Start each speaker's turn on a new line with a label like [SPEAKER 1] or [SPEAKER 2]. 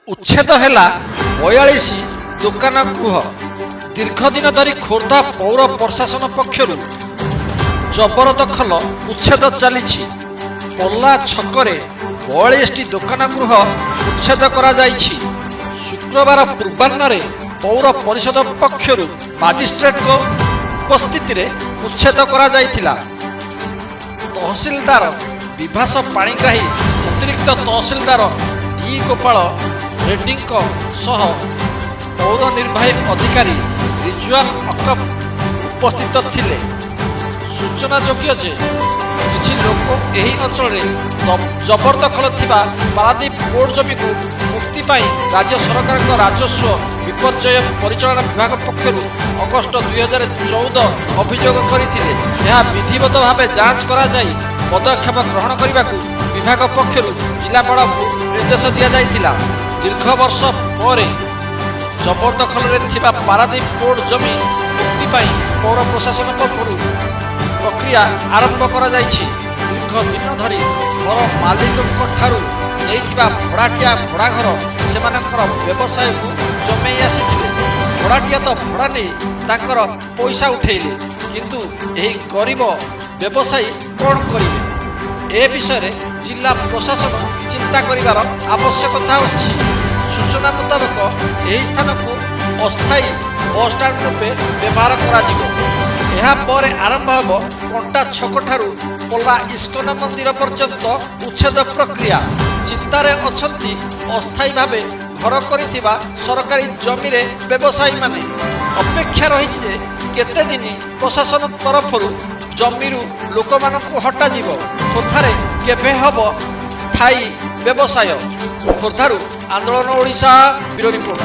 [SPEAKER 1] उच्छेद है 42 दुकान गृह दीर्घ दिन धरी खोर्धा पौर प्रशासन पक्षर जबरदखल उच्छेद चली पल्ला छकरे 42 दुकान गृह उच्छेद करा जाइछि। शुक्रवार पूर्वाह्न पौर परिषद पक्षर मजिस्ट्रेट को उपस्थिति रे उच्छेद करा जाइथिला। तहसीलदार विभास पाणिग्राही अतिरिक्त तहसीलदार डी गोपाल रेड्डी सह पौर निर्वाही अधिकारी रिजवान अकब उपस्थित थिले। सूचना योग्य जे किछि लोक एही अंचल जबरदखल थिबा पारादीप पोर्ट जमी को मुक्ति पाई राज्य सरकार को राजस्व विपर्यय परिचालन विभाग पक्षर अगस्ट 2014 अभियोग करथिले। यह विधिवत भाव जांच करा जाई पदक्षेप ग्रहण करने को विभाग पक्षर जिलापाल को निर्देश दिया जाइथिला। दीर्घ वर्ष पर जबरदखल थिबा पारादीप पोर्ट जमी मुक्ति पाई पौर प्रशासन पक्षर प्रक्रिया आरंभ करा जाइछि। दीर्घ दिन धरी घर मालिक ठारू नैथिबा भड़ाटिया भड़ा घर सेमानकर व्यवसाय को जमई आसीथिले। भड़ाटिया तो भड़ा नहीं तांकर पैसा उठेइले, किंतु एही गरीब व्यवसायी कौन करिवे? ए विषय जिला प्रशासन चिंता करिवार आवश्यकता अछि। सूचना मुताबक एही स्थान को अस्थायी बस स्टैंड रूपे व्यवहार करा जिवो। एहा परे आरंभ होबो कंटा छक ठारू पल्ला इस्कन मंदिर पर्यंत उच्छेद प्रक्रिया। चिंतारे अछंती अस्थायी भावे घर करिथिबा सरकारी जमी रे व्यवसायी माने। अपेक्षा रहिछि जे केते दिन प्रशासन तरफरु जमीरू लोक मानकु हटा जिवो। खोर्धारे केबे हबो स्थायी व्यवसाय? खोर्धारू आंदोलन ओडिशा ब्यूरो रिपोर्ट।